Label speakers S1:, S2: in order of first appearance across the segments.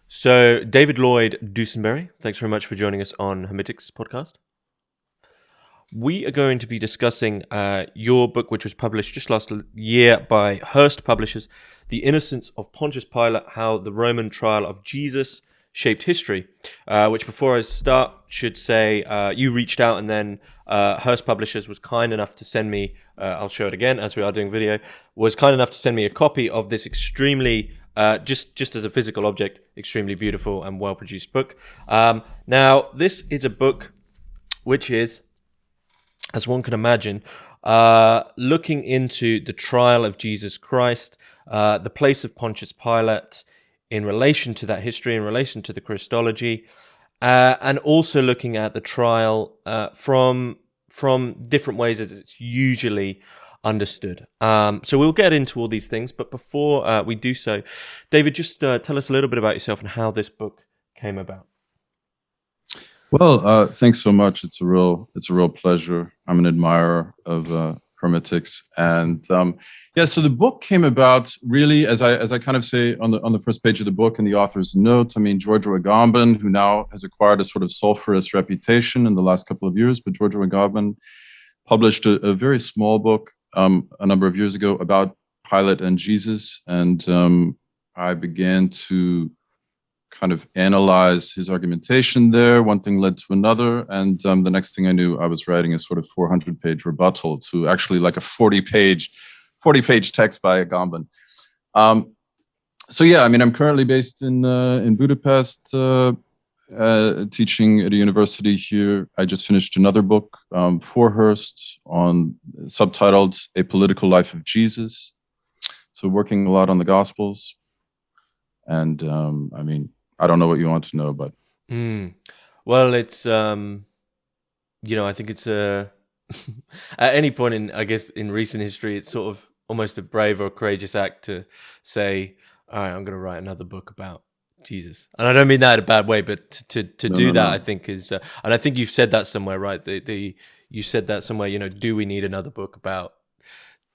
S1: So, David Lloyd Dusenbury, thanks very much for joining us on Hermitix podcast. We are going to be discussing your book, which was published just last year by Hearst Publishers, The Innocence of Pontius Pilate, How the Roman Trial of Jesus Shaped History, which before I start should say you reached out and then Hearst Publishers was kind enough to send me, I'll show it again as we are doing video, was kind enough to send me a copy of this extremely just as a physical object, extremely beautiful and well-produced book. Now, this is a book which is, as one can imagine, looking into the trial of Jesus Christ, the place of Pontius Pilate in relation to that history, in relation to the Christology, and also looking at the trial from different ways as it's usually understood. So we'll get into all these things, but before we do so, David, just tell us a little bit about yourself and how this book came about.
S2: Well, thanks so much. It's a real pleasure. I'm an admirer of Hermitix, and so the book came about really, as I kind of say on the first page of the book in the author's note. I mean, Giorgio Agamben, who now has acquired a sort of sulfurous reputation in the last couple of years, but Giorgio Agamben published a very small book a number of years ago about Pilate and Jesus, and I began to kind of analyze his argumentation there. One thing led to another, and the next thing I knew, I was writing a sort of 400-page rebuttal to actually like a 40-page text by Agamben. I mean, I'm currently based in Budapest, teaching at a university here. I just finished another book for Hearst on subtitled "A Political Life of Jesus." So working a lot on the Gospels, and I mean, I don't know what you want to know, but
S1: well, it's I think it's at any point in, I guess, in recent history, it's sort of almost a brave or courageous act to say, all right, I'm going to write another book about Jesus. And I don't mean that in a bad way, but to do that, I think is, and I think you've said that somewhere, right? You said that somewhere, do we need another book about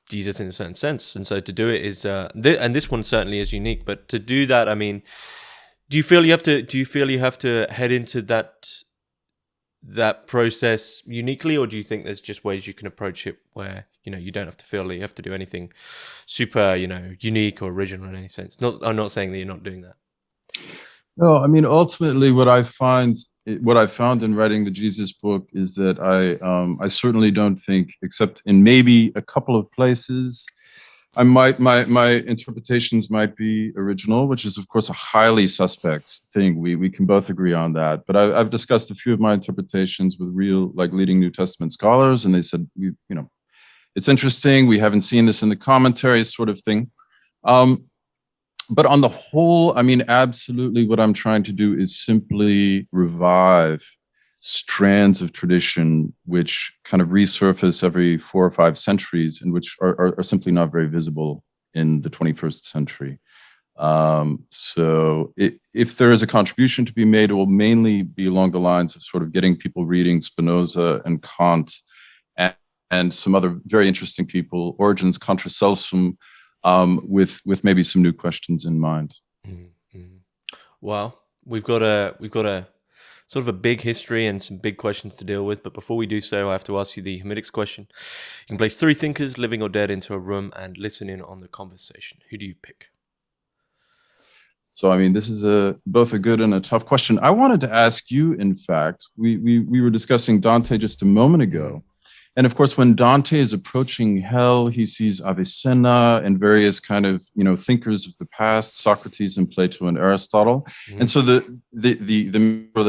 S1: Jesus in a certain sense? And so to do it is, and this one certainly is unique, but to do that, I mean, do you feel you have to head into that process uniquely, or do you think there's just ways you can approach it where you don't have to feel that you have to do anything super unique or original in any sense? I'm not saying that you're not doing that.
S2: No, I mean, ultimately, what I found in writing the Jesus book is that I certainly don't think, except in maybe a couple of places, my interpretations might be original, which is of course a highly suspect thing. We can both agree on that. But I've discussed a few of my interpretations with real leading New Testament scholars, and they said it's interesting. We haven't seen this in the commentaries, sort of thing. But on the whole, I mean, absolutely, what I'm trying to do is simply revive strands of tradition which kind of resurface every 4 or 5 centuries and which are simply not very visible in the 21st century. So if there is a contribution to be made, it will mainly be along the lines of sort of getting people reading Spinoza and Kant and some other very interesting people, Origen's Contra Celsum, with maybe some new questions in mind.
S1: Mm-hmm. Well, we've got a sort of a big history and some big questions to deal with. But before we do so, I have to ask you the Hermitics question. You can place 3 thinkers, living or dead, into a room and listen in on the conversation. Who do you pick?
S2: So, I mean, this is both a good and a tough question. I wanted to ask you, in fact, we were discussing Dante just a moment ago. And of course, when Dante is approaching hell, he sees Avicenna and various kind of, thinkers of the past, Socrates and Plato and Aristotle. Mm-hmm. And so the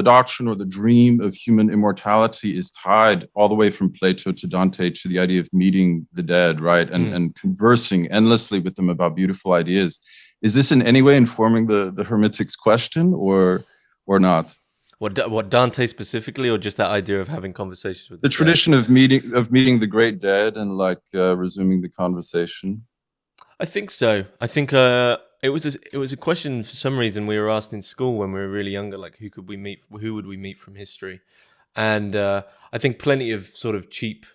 S2: doctrine or the dream of human immortality is tied all the way from Plato to Dante to the idea of meeting the dead, right? And conversing endlessly with them about beautiful ideas. Is this in any way informing the Hermitics question or not?
S1: What Dante specifically, or just that idea of having conversations with
S2: the tradition of meeting the great dead and resuming the conversation?
S1: I think so. I think it was a question for some reason we were asked in school when we were really younger, like who would we meet from history, and I think plenty of sort of cheap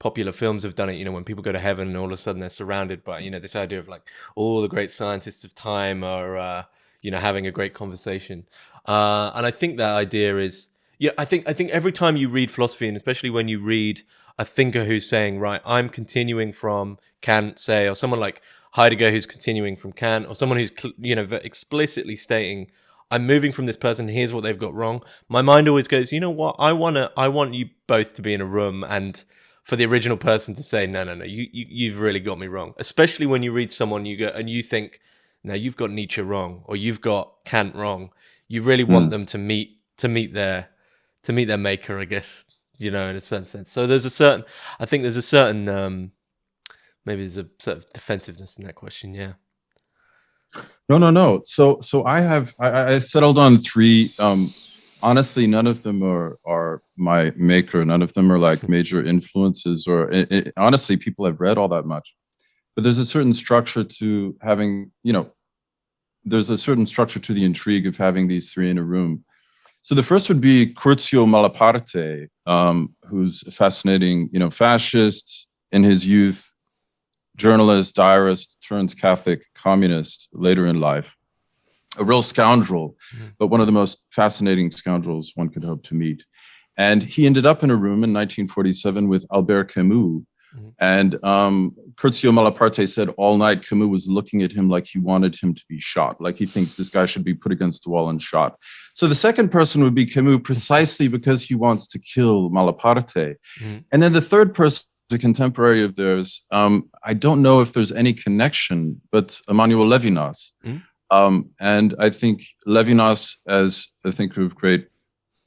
S1: popular films have done it. When people go to heaven and all of a sudden they're surrounded by this idea of like all the great scientists of time are having a great conversation. And I think that idea is, I think every time you read philosophy, and especially when you read a thinker who's saying, right, I'm continuing from Kant, say, or someone like Heidegger who's continuing from Kant, or someone who's explicitly stating, I'm moving from this person, here's what they've got wrong. My mind always goes, you know what, I want you both to be in a room and for the original person to say, no, you've really got me wrong. Especially when you read someone you go and you think, no, you've got Nietzsche wrong, or you've got Kant wrong. You really want them to meet their maker, I guess, in a certain sense. So there's a certain, maybe there's a sort of defensiveness in that question. Yeah.
S2: No. So I settled on three. Honestly, none of them are my maker. None of them are like major influences, or honestly, people I've read all that much. But there's a certain structure to having, there's a certain structure to the intrigue of having these three in a room. So the first would be Curzio Malaparte, who's a fascinating, fascist in his youth, journalist, diarist, turns Catholic communist later in life. A real scoundrel, but one of the most fascinating scoundrels one could hope to meet. And he ended up in a room in 1947 with Albert Camus. And Curzio Malaparte said all night Camus was looking at him like he wanted him to be shot, like he thinks this guy should be put against the wall and shot. So the second person would be Camus, precisely because he wants to kill Malaparte. And then the third person, a contemporary of theirs, I don't know if there's any connection, but Emmanuel Levinas. And I think Levinas, as a thinker of great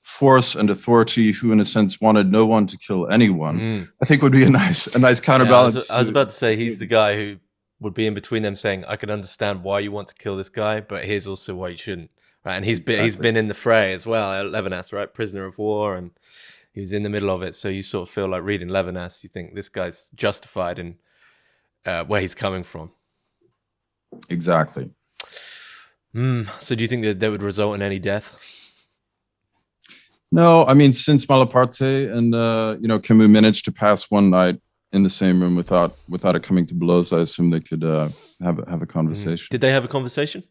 S2: force and authority, who in a sense wanted no one to kill anyone, I think would be a nice counterbalance.
S1: I was about to say he's the guy who would be in between them, saying, I can understand why you want to kill this guy, but here's also why you shouldn't. Right, and he's been in the fray as well. Levinas, right, prisoner of war, and he was in the middle of it. So you sort of feel like reading Levinas, you think this guy's justified in where he's coming from.
S2: Exactly.
S1: So do you think that would result in any death?
S2: No, I mean, since Malaparte and Camus managed to pass one night in the same room without it coming to blows, I assume they could have a conversation.
S1: Did they have a conversation?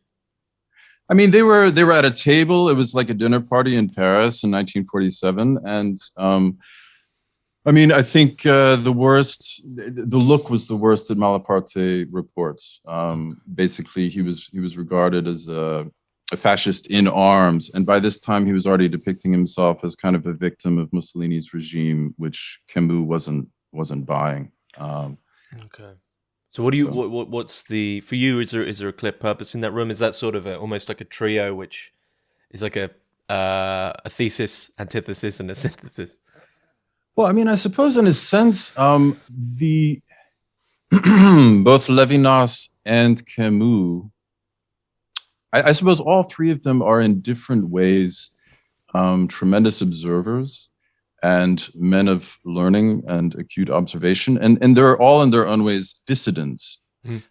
S2: I mean, they were at a table. It was like a dinner party in Paris in 1947, and I mean, I think the look was the worst that Malaparte reports. Basically, he was regarded as a fascist in arms, and by this time he was already depicting himself as kind of a victim of Mussolini's regime, which Camus wasn't buying.
S1: Okay. So what's the, for you, is there a clear purpose in that room? Is that sort of almost like a trio, which is like a thesis, antithesis, and a synthesis?
S2: Well, I mean, I suppose in a sense, the both Levinas and Camus, I suppose all three of them are in different ways tremendous observers and men of learning and acute observation, and they're all in their own ways dissidents.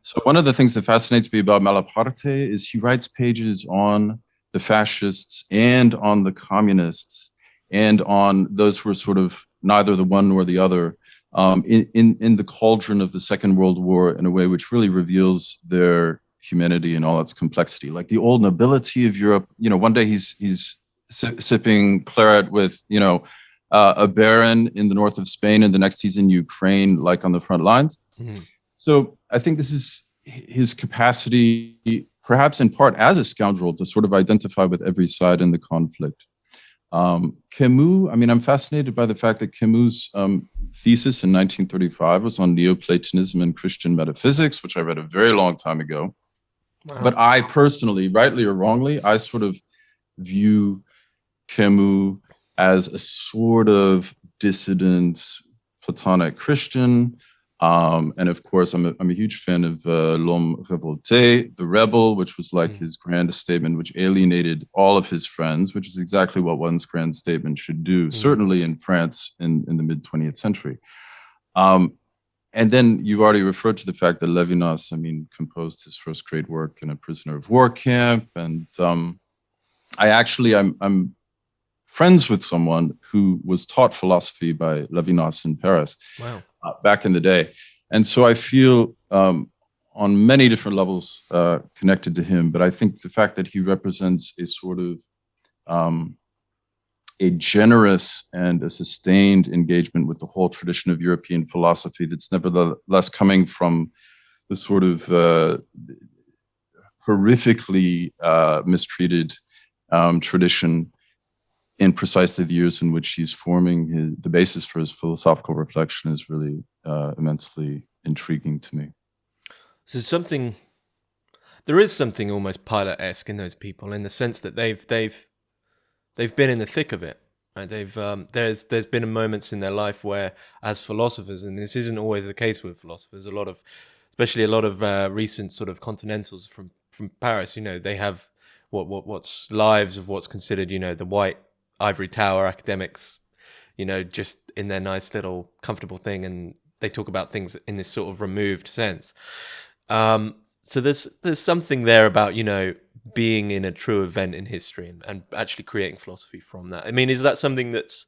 S2: So one of the things that fascinates me about Malaparte is he writes pages on the fascists and on the communists and on those who are sort of neither the one nor the other in the cauldron of the Second World War in a way which really reveals their humanity in all its complexity. Like the old nobility of Europe, one day he's sipping claret with, a baron in the north of Spain, and the next he's in Ukraine, like on the front lines. So I think this is his capacity, perhaps in part as a scoundrel, to sort of identify with every side in the conflict. Camus, I mean, I'm fascinated by the fact that Camus' thesis in 1935 was on Neoplatonism and Christian metaphysics, which I read a very long time ago. Wow. But I personally, rightly or wrongly, I sort of view Camus as a sort of dissident Platonic Christian. And of course, I'm a huge fan of L'Homme Révolté, the rebel, which was like his grand statement, which alienated all of his friends, which is exactly what one's grand statement should do, certainly in France in the mid-20th century. And then you already referred to the fact that Levinas, I mean, composed his first great work in a prisoner of war camp. And I'm friends with someone who was taught philosophy by Levinas in Paris.
S1: Wow.
S2: Back in the day. And so I feel on on many different levels connected to him, but I think the fact that he represents a sort of a generous and a sustained engagement with the whole tradition of European philosophy that's nevertheless coming from the sort of horrifically mistreated tradition in precisely the years in which he's forming the basis for his philosophical reflection is really immensely intriguing to me.
S1: So there is something almost Pilate-esque in those people, in the sense that they've been in the thick of it. Right? There's been moments in their life where, as philosophers, and this isn't always the case with philosophers, especially a lot of recent sort of continentals from Paris, they have what's lives of what's considered, the white ivory tower academics, just in their nice little comfortable thing, and they talk about things in this sort of removed sense. So there's something there about, being in a true event in history and actually creating philosophy from that. I mean, is that something that's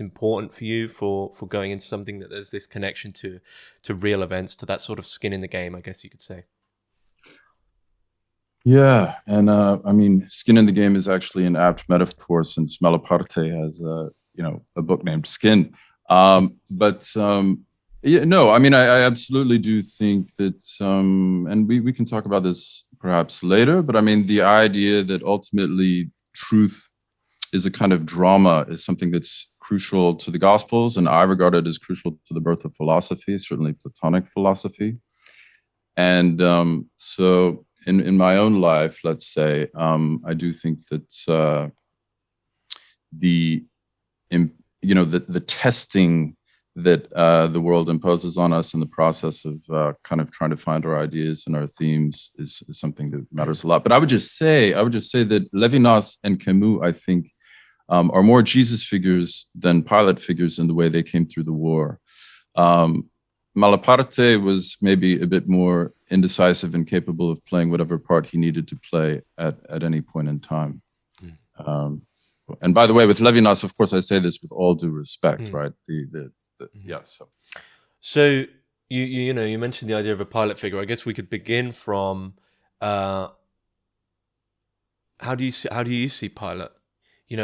S1: important for you for going into something that there's this connection to real events, to that sort of skin in the game, I guess you could say?
S2: Yeah, and I mean, skin in the game is actually an apt metaphor, since Malaparte has a book named Skin. Yeah, no, I mean, I absolutely do think that, and we can talk about this perhaps later, but I mean, the idea that ultimately truth is a kind of drama is something that's crucial to the Gospels, and I regard it as crucial to the birth of philosophy, certainly Platonic philosophy. And so in my own life, let's say, I do think that the testing that the world imposes on us in the process of kind of trying to find our ideas and our themes is something that matters a lot. But I would just say that Levinas and Camus, I think, are more Jesus figures than Pilate figures in the way they came through the war. Malaparte was maybe a bit more indecisive and capable of playing whatever part he needed to play at any point in time. And by the way, with Levinas, of course, I say this with all due respect, right?
S1: So you mentioned the idea of a Pilate figure. I guess we could begin from how do you see Pilate?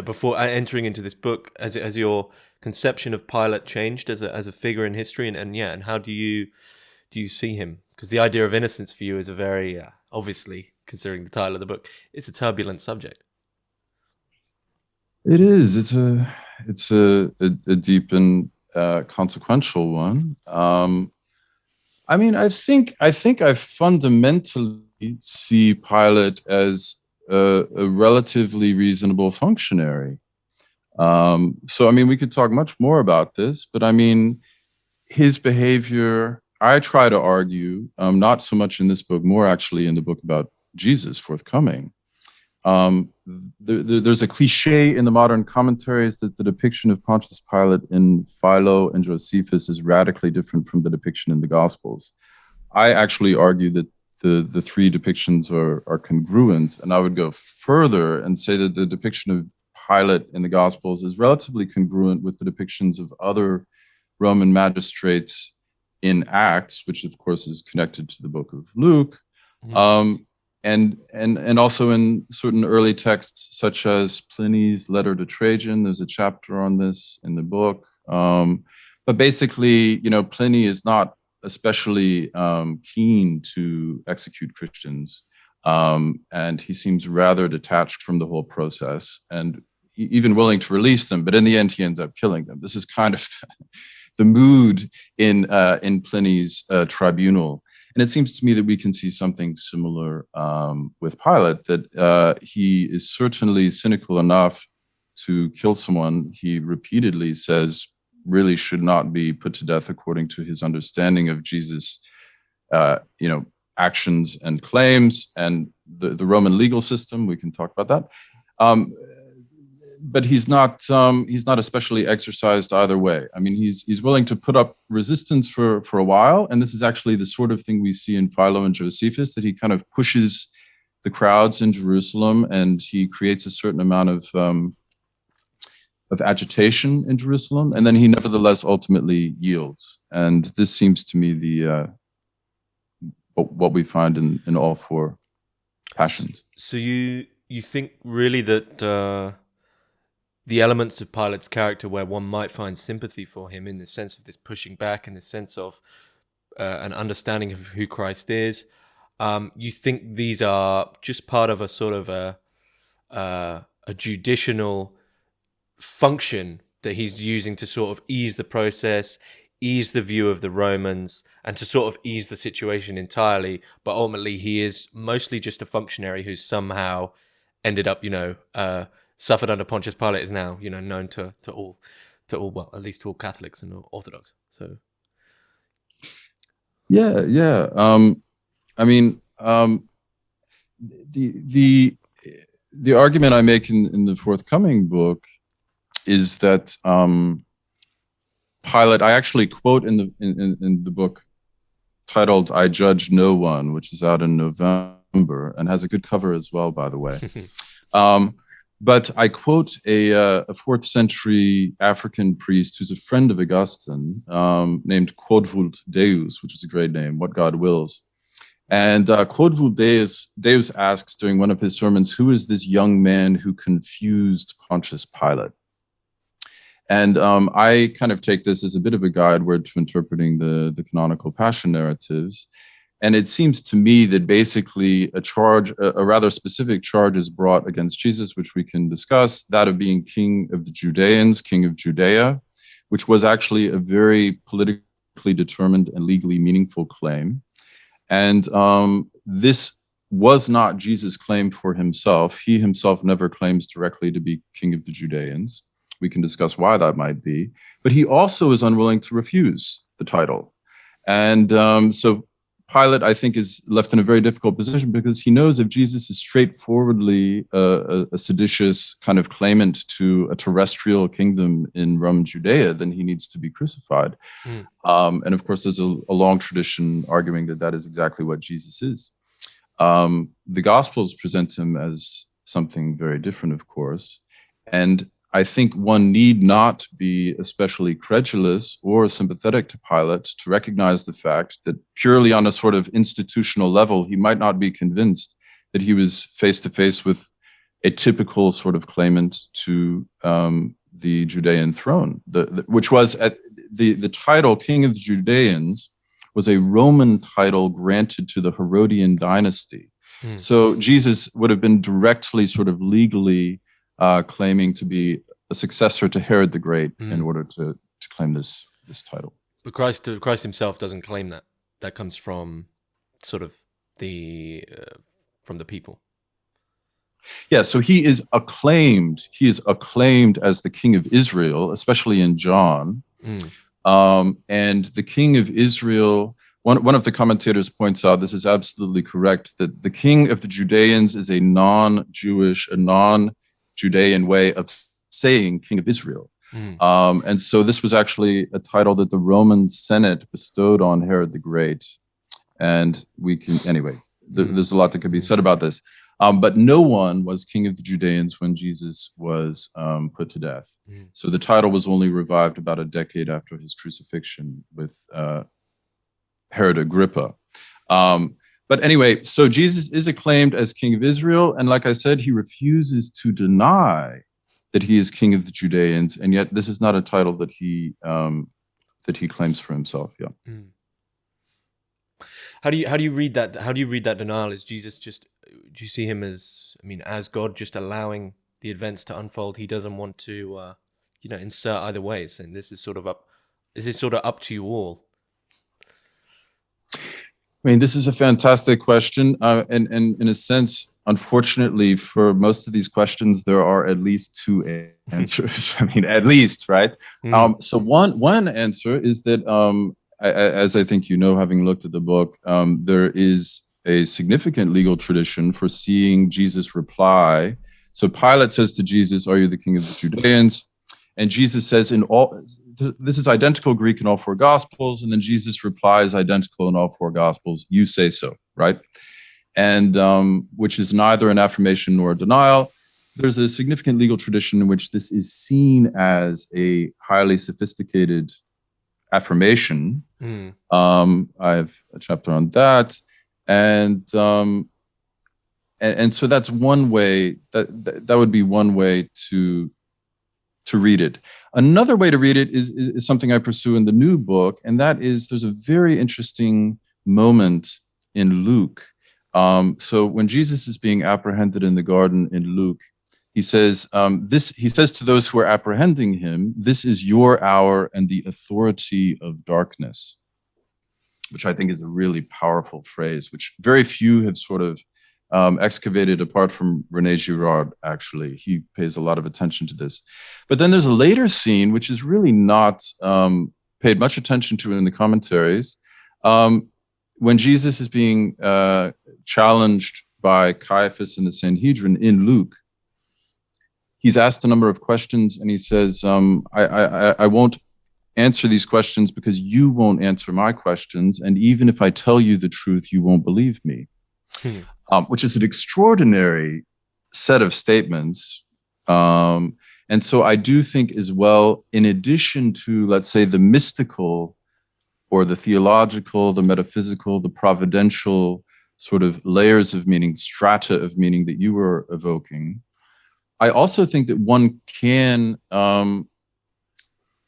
S1: Before entering into this book, as your conception of Pilate changed as a figure in history, and how do you see him? Because the idea of innocence for you is a very obviously, considering the title of the book, it's a turbulent subject.
S2: It is. It's a deep and consequential one. I mean, I think I fundamentally see Pilate as a relatively reasonable functionary. So, I mean, we could talk much more about this, but I mean, his behavior, I try to argue, not so much in this book, more actually in the book about Jesus forthcoming. There's a cliche in the modern commentaries that the depiction of Pontius Pilate in Philo and Josephus is radically different from the depiction in the Gospels. I actually argue that the three depictions are congruent, and I would go further and say that the depiction of Pilate in the Gospels is relatively congruent with the depictions of other Roman magistrates in Acts, which of course is connected to the book of Luke. And also in certain early texts, such as Pliny's letter to Trajan. There's a chapter on this in the book. But basically, Pliny is not especially keen to execute Christians. And he seems rather detached from the whole process and even willing to release them. But in the end, he ends up killing them. This is kind of the mood in Pliny's tribunal. And it seems to me that we can see something similar with Pilate, that he is certainly cynical enough to kill someone he repeatedly says really should not be put to death according to his understanding of Jesus, actions and claims and the Roman legal system. We can talk about that. But he's not especially exercised either way. I mean, he's willing to put up resistance for a while, and this is actually the sort of thing we see in Philo and Josephus, that he kind of pushes the crowds in Jerusalem, and he creates a certain amount of agitation in Jerusalem, and then he nevertheless ultimately yields. And this seems to me what we find in all four passions.
S1: So you think really that the elements of Pilate's character where one might find sympathy for him in the sense of this pushing back, in the sense of an understanding of who Christ is, you think these are just part of a sort of a judicial function that he's using to sort of ease the process, ease the view of the Romans, and to sort of ease the situation entirely, but ultimately he is mostly just a functionary who somehow ended up, suffered under Pontius Pilate, is now, known to all, well, at least to all Catholics and all Orthodox. So,
S2: yeah. I mean, the argument I make in the forthcoming book is that Pilate, I actually quote in the book titled "I Judge No One," which is out in November and has a good cover as well, by the way. But I quote a 4th century African priest who's a friend of Augustine, named Quod Deus, which is a great name, what God wills. And Quod Deus asks during one of his sermons, who is this young man who confused Pontius Pilate? And I kind of take this as a bit of a guide word to interpreting the canonical passion narratives. And it seems to me that basically a rather specific charge is brought against Jesus, which we can discuss, that of being king of the Judeans, king of Judea, which was actually a very politically determined and legally meaningful claim. And this was not Jesus' claim for himself. He himself never claims directly to be king of the Judeans. We can discuss why that might be. But he also is unwilling to refuse the title. And so Pilate, I think, is left in a very difficult position because he knows if Jesus is straightforwardly a seditious kind of claimant to a terrestrial kingdom in Rome, Judea, then he needs to be crucified. And of course, there's a long tradition arguing that that is exactly what Jesus is. The Gospels present him as something very different, of course. And I think one need not be especially credulous or sympathetic to Pilate to recognize the fact that purely on a sort of institutional level, he might not be convinced that he was face to face with a typical sort of claimant to the Judean throne, which was at the title King of the Judeans was a Roman title granted to the Herodian dynasty. So Jesus would have been directly sort of legally claiming to be a successor to Herod the Great in order to claim this title.
S1: But Christ himself doesn't claim that. That comes from sort of from the people.
S2: Yeah, so he is acclaimed. He is acclaimed as the King of Israel, especially in John. And the King of Israel, one of the commentators points out, this is absolutely correct, that the King of the Judeans is a non-Jewish, a non-Judean way of saying King of Israel. And so this was actually a title that the Roman Senate bestowed on Herod the Great. And we can, anyway, there's a lot that could be said about this. But no one was King of the Judeans when Jesus was put to death. So the title was only revived about a decade after his crucifixion with Herod Agrippa. But anyway, so Jesus is acclaimed as King of Israel. And like I said, he refuses to deny that he is King of the Judeans. And yet this is not a title that he claims for himself. Yeah.
S1: How do you read that? How do you read that denial? Is Jesus do you see him as, as God just allowing the events to unfold? He doesn't want to, insert either way, saying this is sort of up to you all.
S2: This is a fantastic question. And in a sense, unfortunately, for most of these questions, there are at least two answers. At least, right? So one answer is that, as I think you know, having looked at the book, there is a significant legal tradition for seeing Jesus reply. So Pilate says to Jesus, "Are you the King of the Judeans?" And Jesus says, this is identical Greek in all four Gospels, and then Jesus replies identical in all four Gospels, "You say so," right? And which is neither an affirmation nor a denial. There's a significant legal tradition in which this is seen as a highly sophisticated affirmation. I have a chapter on that. And so that's one way that would be one way to read it. Another way to read it is something I pursue in the new book, and that is there's a very interesting moment in Luke. So when Jesus is being apprehended in the garden in Luke, he says he says to those who are apprehending him, "This is your hour and the authority of darkness," which I think is a really powerful phrase, which very few have sort of excavated apart from René Girard, actually. He pays a lot of attention to this. But then there's a later scene, which is really not paid much attention to in the commentaries, when Jesus is being challenged by Caiaphas and the Sanhedrin in Luke. He's asked a number of questions, and he says, I won't answer these questions because you won't answer my questions, and even if I tell you the truth, you won't believe me. Which is an extraordinary set of statements. And so I do think as well, in addition to, let's say, the mystical or the theological, the metaphysical, the providential sort of layers of meaning, strata of meaning that you were evoking, I also think that one can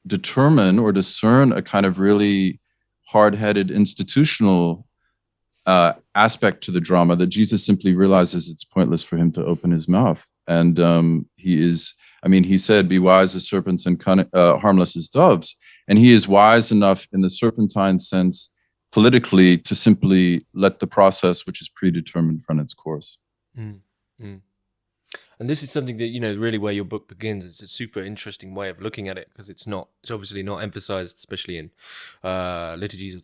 S2: determine or discern a kind of really hard-headed institutional aspect to the drama, that Jesus simply realizes it's pointless for him to open his mouth. And he said, "Be wise as serpents and harmless as doves." And he is wise enough in the serpentine sense politically to simply let the process, which is predetermined, run its course.
S1: And this is something that, really where your book begins. It's a super interesting way of looking at it, because it's obviously not emphasized, especially in liturgies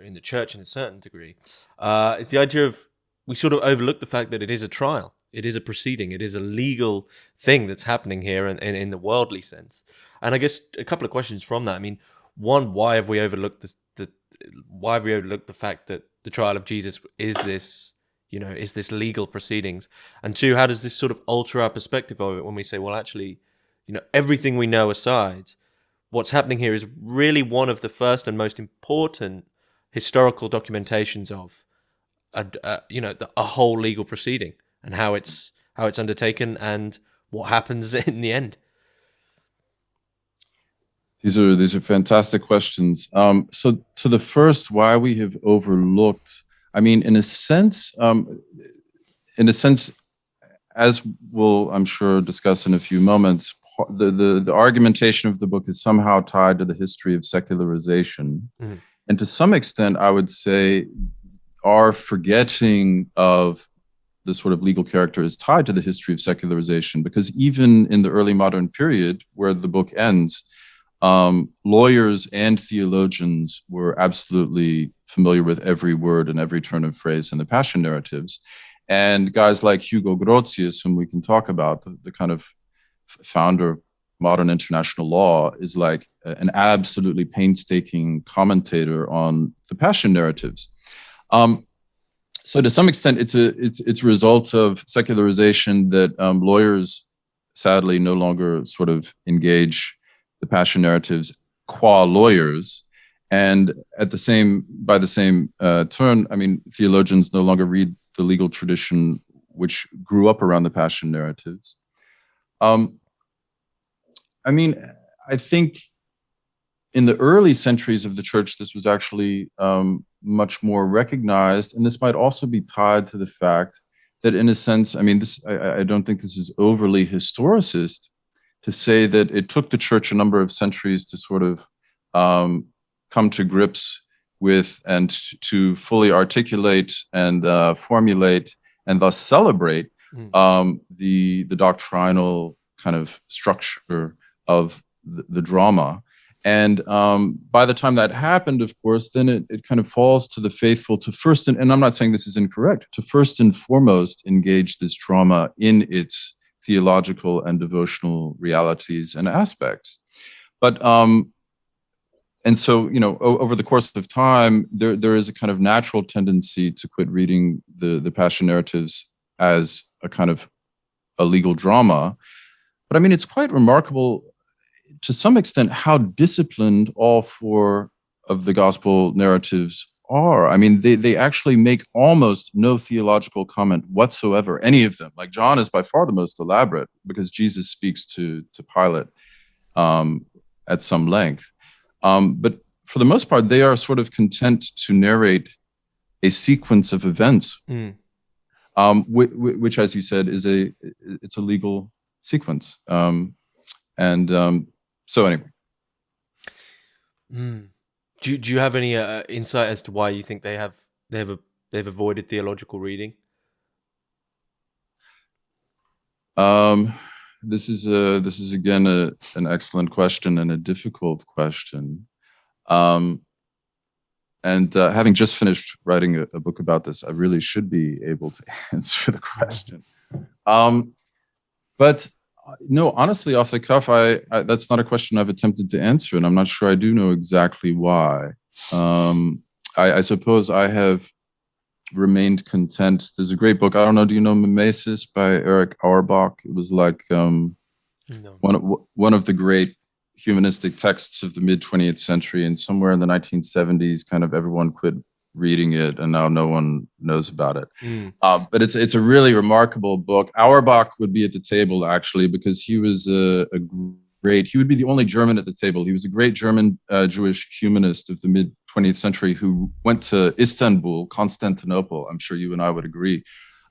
S1: in the church in a certain degree. It's the idea of, we sort of overlook the fact that it is a trial. It is a proceeding. It is a legal thing that's happening here in the worldly sense. And I guess a couple of questions from that. I mean, one, why have we overlooked the fact that the trial of Jesus is this legal proceedings? And two, how does this sort of alter our perspective of it when we say, well, actually, everything we know aside, what's happening here is really one of the first and most important historical documentations of a whole legal proceeding, and how it's undertaken and what happens in the end.
S2: These are fantastic questions. So to the first, why we have overlooked, I mean, in a sense, as we'll, I'm sure, discuss in a few moments, the argumentation of the book is somehow tied to the history of secularization. Mm-hmm. And to some extent, I would say our forgetting of the sort of legal character is tied to the history of secularization, because even in the early modern period where the book ends, lawyers and theologians were absolutely familiar with every word and every turn of phrase in the Passion narratives. And guys like Hugo Grotius, whom we can talk about, the kind of founder of modern international law, is like an absolutely painstaking commentator on the Passion narratives. So to some extent, it's a result of secularization that lawyers sadly no longer sort of engage the Passion narratives qua lawyers, and by the same turn, I mean, theologians no longer read the legal tradition which grew up around the Passion narratives. I mean, I think in the early centuries of the church, this was actually much more recognized, and this might also be tied to the fact that, in a sense, I mean, I don't think this is overly historicist to say that it took the church a number of centuries to sort of come to grips with and to fully articulate and formulate and thus celebrate the doctrinal kind of structure of the drama. And by the time that happened, of course, then it kind of falls to the faithful to first, and I'm not saying this is incorrect, to first and foremost engage this drama in its theological and devotional realities and aspects. But and so, over the course of time, there is a kind of natural tendency to quit reading the Passion narratives as a kind of a legal drama. But I mean, it's quite remarkable to some extent how disciplined all four of the gospel narratives are. I mean, they actually make almost no theological comment whatsoever, any of them. Like John is by far the most elaborate because Jesus speaks to Pilate at some length. But for the most part, they are sort of content to narrate a sequence of events, which, as you said, it's a legal sequence. So anyway.
S1: Do you have any insight as to why you think they've avoided theological reading?
S2: This is again an excellent question and a difficult question. Having just finished writing a book about this, I really should be able to answer the question. But no, honestly, off the cuff, I that's not a question I've attempted to answer, and I'm not sure I do know exactly why. I suppose I have remained content. There's a great book. I don't know. Do you know Mimesis by Eric Auerbach? It was like
S1: No.
S2: one of the great humanistic texts of the mid-20th century, and somewhere in the 1970s, kind of everyone quit reading it, and now no one knows about it. But it's a really remarkable book. Auerbach would be at the table actually because he was a great. He would be the only German at the table. He was a great German Jewish humanist of the mid-20th century who went to Istanbul, Constantinople. I'm sure you and I would agree.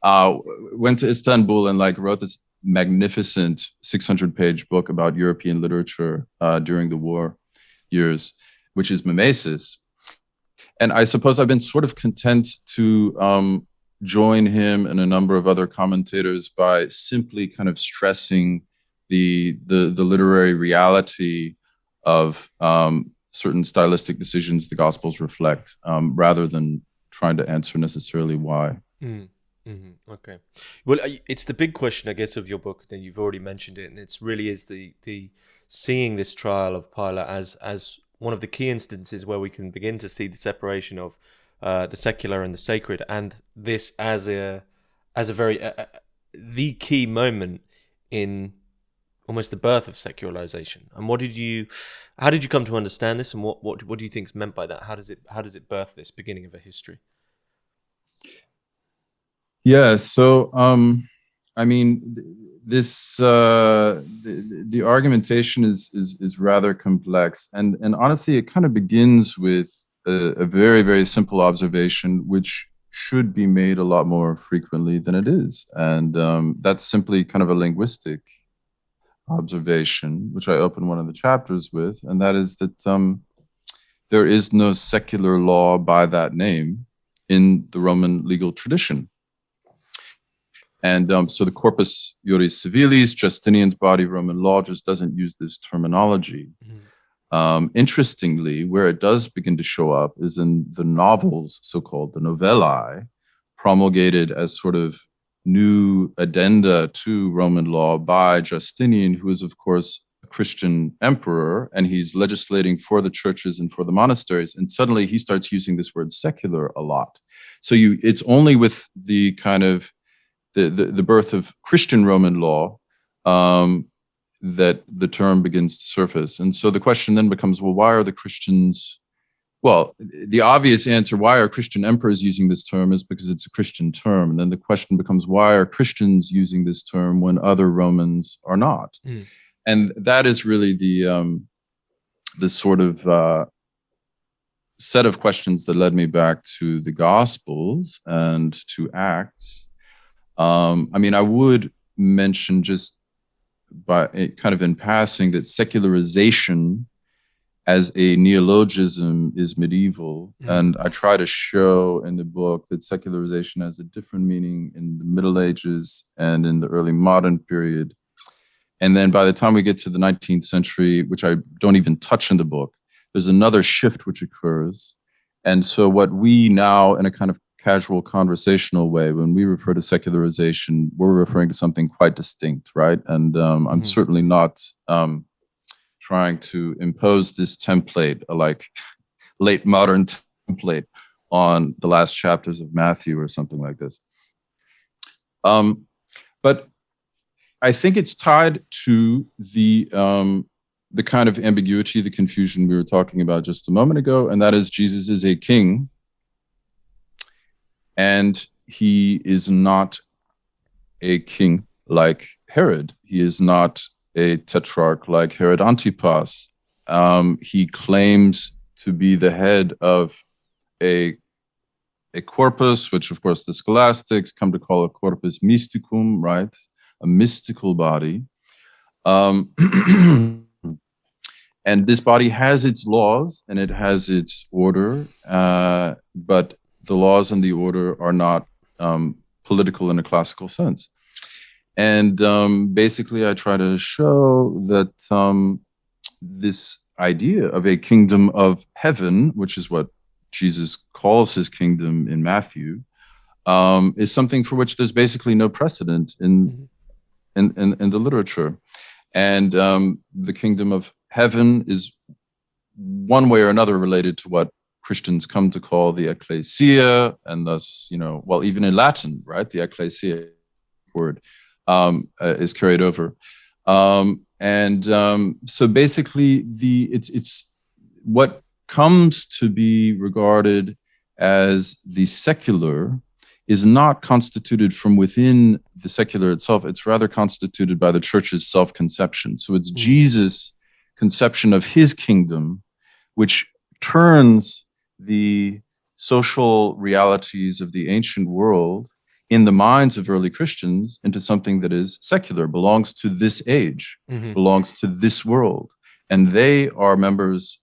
S2: Went to Istanbul and like wrote this magnificent 600-page book about European literature during the war years, which is Mimesis. And I suppose I've been sort of content to join him and a number of other commentators by simply kind of stressing the literary reality of certain stylistic decisions the Gospels reflect, rather than trying to answer necessarily why.
S1: Okay. Well, it's the big question, I guess, of your book. Then you've already mentioned it, and it's really is the seeing this trial of Pilate as one of the key instances where we can begin to see the separation of the secular and the sacred, and this as a very the key moment in almost the birth of secularization. And how did you come to understand this, and what do you think is meant by that? How does it birth this beginning of a history?
S2: Yeah, so I mean, this the argumentation is rather complex, and honestly, it kind of begins with a very, very simple observation, which should be made a lot more frequently than it is, and that's simply kind of a linguistic observation, which I open one of the chapters with, and that is that there is no secular law by that name in the Roman legal tradition. And so the Corpus Juris Civilis, Justinian's body of Roman law, just doesn't use this terminology. Interestingly, where it does begin to show up is in the novels, so-called the novellae, promulgated as sort of new addenda to Roman law by Justinian, who is, of course, a Christian emperor, and he's legislating for the churches and for the monasteries. And suddenly he starts using this word secular a lot. So it's only with the kind of the birth of Christian Roman law that the term begins to surface. And so the question then becomes, well, why are the Christians, well, the obvious answer, why are Christian emperors using this term, is because it's a Christian term. And then the question becomes, why are Christians using this term when other Romans are not? And that is really the sort of set of questions that led me back to the Gospels and to Acts. I mean, I would mention just by kind of in passing that secularization as a neologism is medieval. And I try to show in the book that secularization has a different meaning in the Middle Ages and in the early modern period. And then by the time we get to the 19th century, which I don't even touch in the book, there's another shift which occurs. And so what we now, in a kind of casual conversational way, when we refer to secularization, we're referring to something quite distinct, right? And I'm certainly not trying to impose this template, like late modern template, on the last chapters of Matthew or something like this. But I think it's tied to the kind of ambiguity, the confusion we were talking about just a moment ago, and that is Jesus is a king And he is not a king like Herod. He is not a tetrarch like Herod Antipas. He claims to be the head of a corpus, which of course the scholastics come to call a corpus mysticum, right? A mystical body. And this body has its laws and it has its order, but the laws and the order are not political in a classical sense. And basically, I try to show that this idea of a kingdom of heaven, which is what Jesus calls his kingdom in Matthew, is something for which there's basically no precedent in the literature. And the kingdom of heaven is one way or another related to what Christians come to call the ecclesia, and thus, well, even in Latin, right, the ecclesia word is carried over. So basically, it's what comes to be regarded as the secular is not constituted from within the secular itself. It's rather constituted by the church's self-conception. So it's Jesus' conception of his kingdom, which turns the social realities of the ancient world in the minds of early Christians into something that is secular, belongs to this age, belongs to this world. And they are members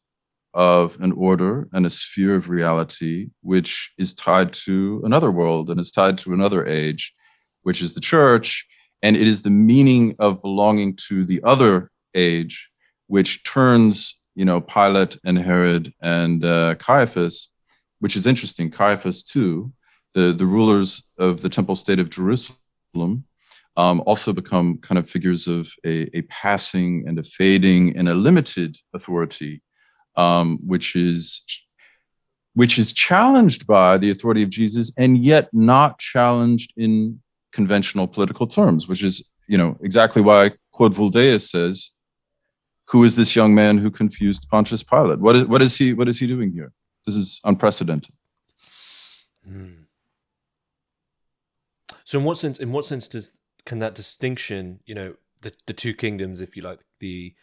S2: of an order and a sphere of reality which is tied to another world and is tied to another age, which is the church. And it is the meaning of belonging to the other age which turns, Pilate and Herod and Caiaphas, which is interesting. Caiaphas too, the rulers of the temple state of Jerusalem, also become kind of figures of a passing and a fading and a limited authority, which is challenged by the authority of Jesus and yet not challenged in conventional political terms, which is, exactly why Quod Vuldeus says, "Who is this young man who confused Pontius Pilate?" What is he doing here? This is unprecedented.
S1: So in what sense can that distinction, the two kingdoms, if you like, the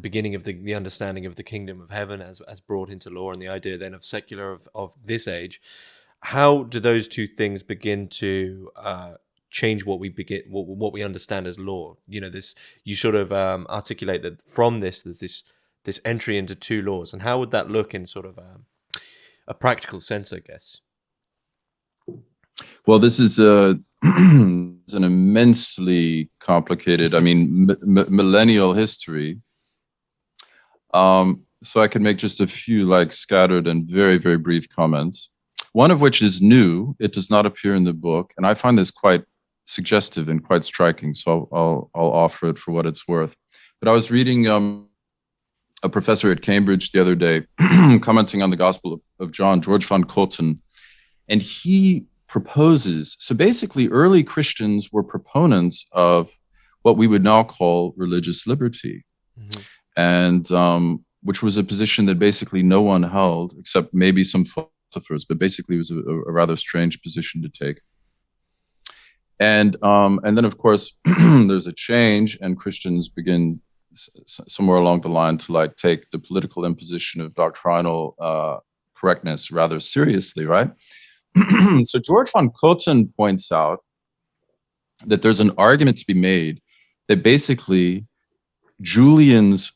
S1: beginning of the understanding of the kingdom of heaven as brought into law, and the idea then of secular of this age, how do those two things begin to change what we understand as law? You sort of articulate that from this there's this entry into two laws, and how would that look in sort of a practical sense, I guess?
S2: Well, this is an immensely complicated, millennial history. So I can make just a few scattered and very, very brief comments. One of which is new. It does not appear in the book, and I find this quite suggestive and quite striking. So I'll offer it for what it's worth. But I was reading a professor at Cambridge the other day commenting on the Gospel of John, George von Cotten, and he proposes. So basically, early Christians were proponents of what we would now call religious liberty. And which was a position that basically no one held except maybe some philosophers, but basically it was a rather strange position to take. And then, of course, there's a change, and Christians begin somewhere along the line to take the political imposition of doctrinal correctness rather seriously, right? So George von Cotten points out that there's an argument to be made that basically Julian's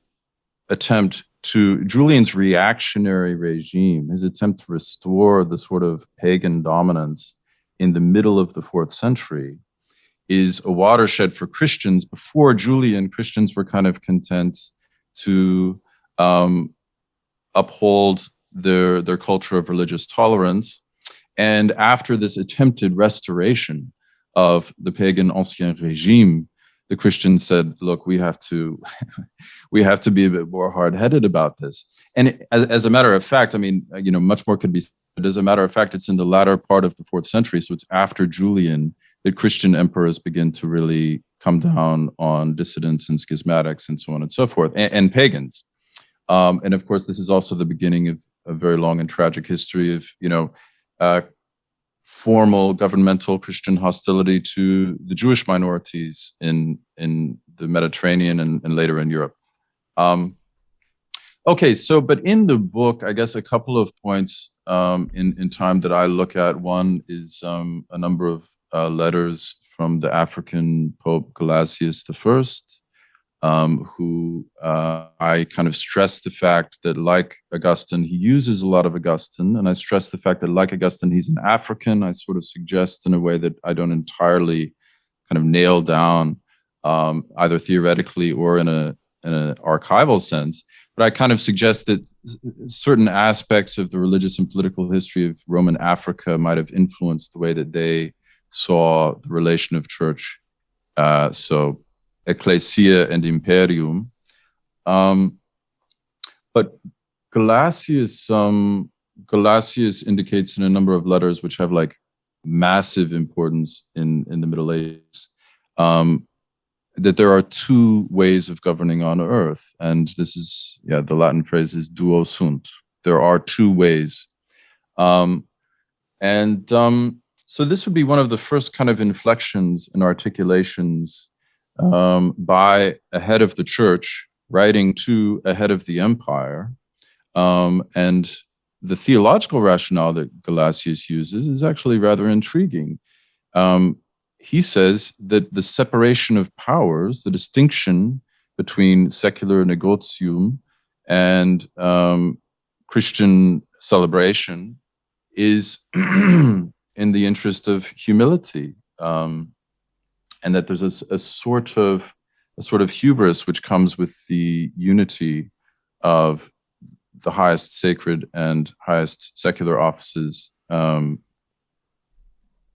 S2: reactionary regime, his attempt to restore the sort of pagan dominance in the middle of the 4th century, is a watershed for Christians. Before Julian, Christians were kind of content to uphold their culture of religious tolerance. And after this attempted restoration of the pagan Ancien Régime, the Christians said, look, we have to be a bit more hard-headed about this. And as a matter of fact, much more could be said. As a matter of fact, it's in the latter part of the 4th century, so it's after Julian, that Christian emperors begin to really come down on dissidents and schismatics and so on and so forth, and pagans. And of course, this is also the beginning of a very long and tragic history of, formal governmental Christian hostility to the Jewish minorities in the Mediterranean and later in Europe. Okay, so but in the book, I guess a couple of points in time that I look at. One is a number of letters from the African Pope Gelasius I, who I kind of stress the fact that, like Augustine, he uses a lot of Augustine, and I stress the fact that, like Augustine, he's an African. I sort of suggest in a way that I don't entirely kind of nail down, either theoretically or in an archival sense, but I kind of suggest that certain aspects of the religious and political history of Roman Africa might have influenced the way that they saw the relation of church, so ecclesia and imperium. But Gelasius indicates in a number of letters, which have like massive importance in the Middle Ages, that there are two ways of governing on earth. And this is, the Latin phrase is duo sunt. There are two ways. So this would be one of the first kind of inflections and articulations by a head of the church writing to a head of the empire. And the theological rationale that Gelasius uses is actually rather intriguing. He says that the separation of powers, the distinction between secular negotium and Christian celebration, is in the interest of humility, and that there's a sort of hubris which comes with the unity of the highest sacred and highest secular offices,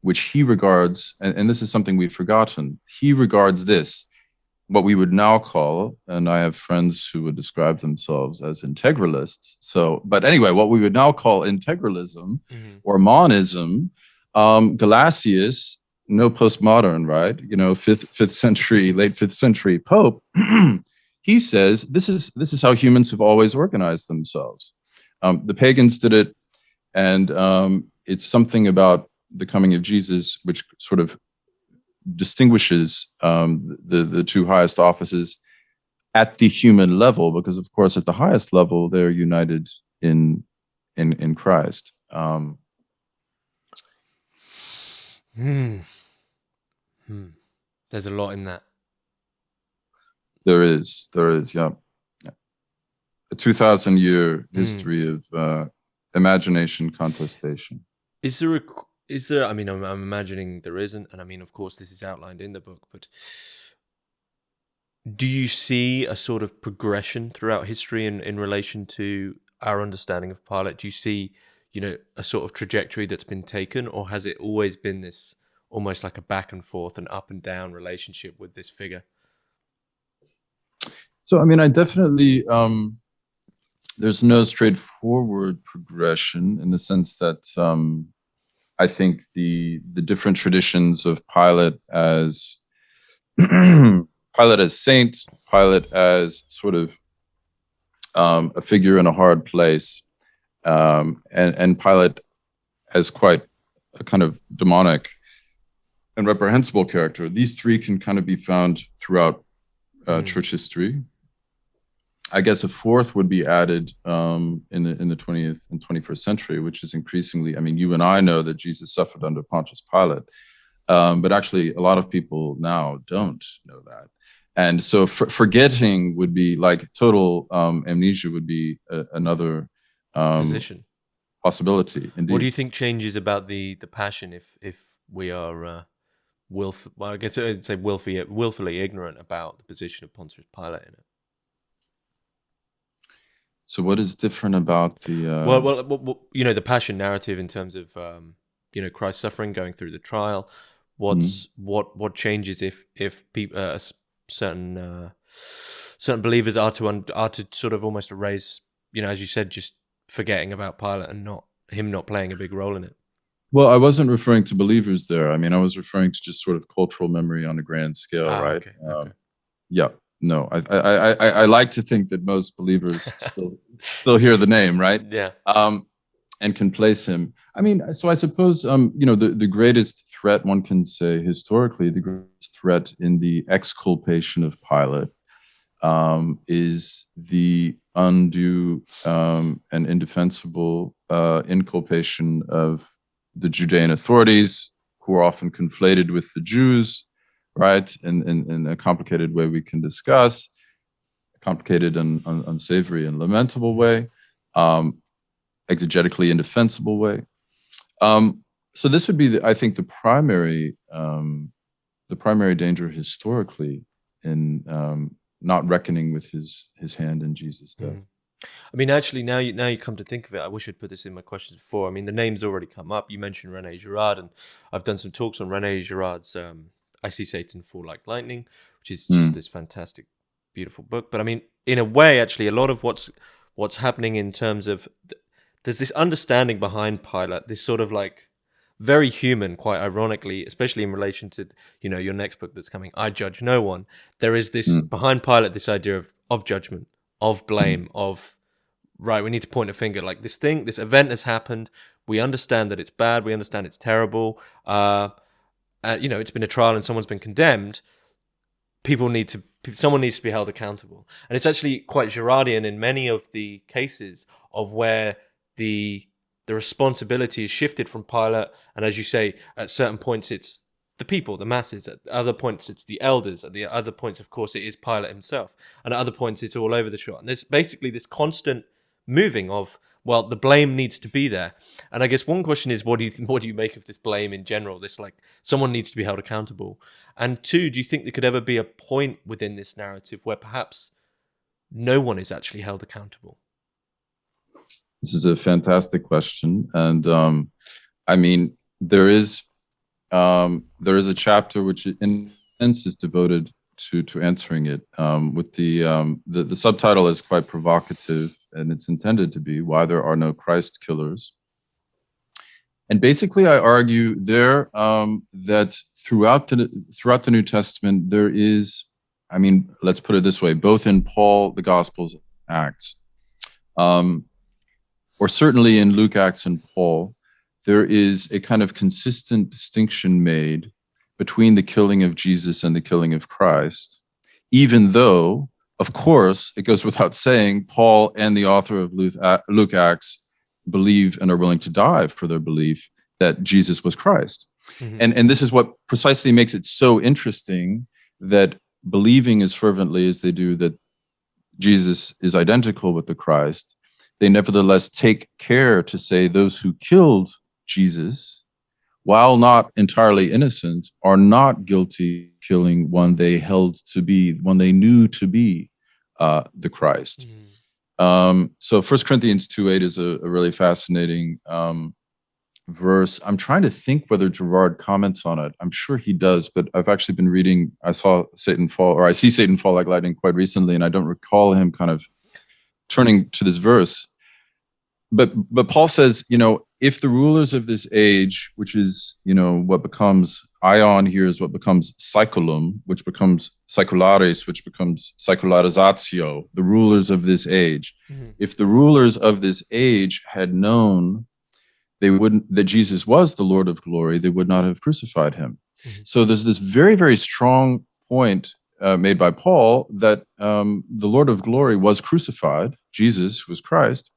S2: which he regards, and this is something we've forgotten, he regards this, what we would now call, and I have friends who would describe themselves as integralists. So, but anyway, what we would now call integralism or monism, Gelasius, no postmodern, right? Fifth century, late 5th century Pope, he says this is how humans have always organized themselves. The pagans did it, and it's something about the coming of Jesus which sort of distinguishes the two highest offices at the human level, because of course at the highest level they're united in Christ.
S1: There's a lot in that. There is,
S2: yeah. A 2,000-year history of imagination contestation.
S1: Is there? I mean, I'm imagining there isn't, and I mean, of course, this is outlined in the book. But do you see a sort of progression throughout history in relation to our understanding of Pilate? Do you see, a sort of trajectory that's been taken, or has it always been this almost like a back and forth and up and down relationship with this figure?
S2: So, I mean, I definitely, there's no straightforward progression in the sense that I think the different traditions of Pilate as saint, Pilate as sort of a figure in a hard place, and Pilate as quite a kind of demonic and reprehensible character. These three can kind of be found throughout church history. I guess a fourth would be added in the 20th and 21st century, which is increasingly, I mean, you and I know that Jesus suffered under Pontius Pilate, but actually a lot of people now don't know that. And so forgetting would be like total amnesia would be another
S1: position
S2: possibility. Indeed.
S1: What do you think changes about the passion if we are I guess I'd say willfully ignorant about the position of Pontius Pilate in it?
S2: So what is different about the
S1: the passion narrative in terms of Christ's suffering, going through the trial? What changes if people certain believers are to sort of almost erase, as you said, just forgetting about Pilate and not playing a big role in it?
S2: Well, I wasn't referring to believers there. I mean, I was referring to just sort of cultural memory on a grand scale, right?
S1: Okay.
S2: Yeah. No, I like to think that most believers still hear the name, right?
S1: Yeah.
S2: and can place him. I mean, so I suppose the greatest threat, one can say historically, the greatest threat in the exculpation of Pilate is the undue and indefensible inculpation of the Judean authorities, who are often conflated with the Jews, right? In a complicated way we can discuss, a complicated and unsavory and lamentable way, exegetically indefensible way. So this would be, I think, the primary danger historically in not reckoning with his hand in Jesus' death.
S1: I mean, actually, now you come to think of it, I wish I'd put this in my questions before. I mean, the name's already come up. You mentioned René Girard, and I've done some talks on René Girard's I See Satan Fall Like Lightning, which is just this fantastic, beautiful book. But I mean, in a way, actually, a lot of what's happening in terms of there's this understanding behind Pilate, this sort of like very human, quite ironically, especially in relation to your next book that's coming, I Judge No One. There is this behind Pilate, this idea of judgment, of blame, of right, we need to point a finger, like this event has happened, we understand that it's bad, we understand it's terrible, it's been a trial and someone's been condemned, someone needs to be held accountable. And it's actually quite Girardian in many of the cases of where the responsibility is shifted from Pilate, and as you say, at certain points it's the people, the masses. At other points it's the elders. At the other points, of course, it is Pilate himself. And at other points it's all over the shop. And there's basically this constant moving of, well, the blame needs to be there. And I guess one question is, what do you make of this blame in general? This, like, someone needs to be held accountable. And two, do you think there could ever be a point within this narrative where perhaps no one is actually held accountable?
S2: This is a fantastic question, and I mean, there is a chapter which in a sense is devoted to answering it. With the subtitle is quite provocative, and it's intended to be "Why There Are No Christ Killers." And basically, I argue there that throughout the New Testament there is, I mean, let's put it this way: both in Paul, the Gospels, Acts. Or certainly in Luke, Acts, and Paul, there is a kind of consistent distinction made between the killing of Jesus and the killing of Christ, even though, of course, it goes without saying, Paul and the author of Luke, Acts believe and are willing to die for their belief that Jesus was Christ. Mm-hmm. And this is what precisely makes it so interesting, that believing as fervently as they do that Jesus is identical with the Christ, they nevertheless take care to say those who killed Jesus, while not entirely innocent, are not guilty of killing one they knew to be the Christ. So 1 Corinthians 2:8 is a really fascinating verse. I'm trying to think whether Girard comments on it. I'm sure he does, but I've actually been reading, I See Satan Fall Like Lightning quite recently, and I don't recall him kind of turning to this verse. But Paul says, if the rulers of this age, which is, what becomes aion here is what becomes saeculum, which becomes saecularis, which becomes saecularizatio, the rulers of this age. Mm-hmm. If the rulers of this age had known that Jesus was the Lord of glory, they would not have crucified him. Mm-hmm. So there's this very, very strong point made by Paul that the Lord of glory was crucified. Jesus was Christ.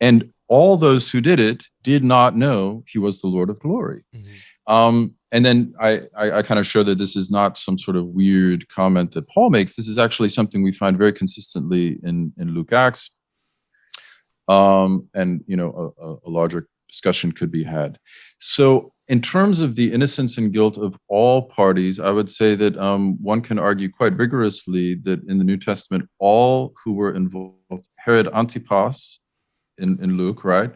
S2: And all those who did it did not know he was the Lord of glory. Mm-hmm. And then I kind of show that this is not some sort of weird comment that Paul makes. This is actually something we find very consistently in Luke, Acts. And, a larger discussion could be had. So in terms of the innocence and guilt of all parties, I would say that one can argue quite vigorously that in the New Testament, all who were involved, Herod Antipas, in Luke, right?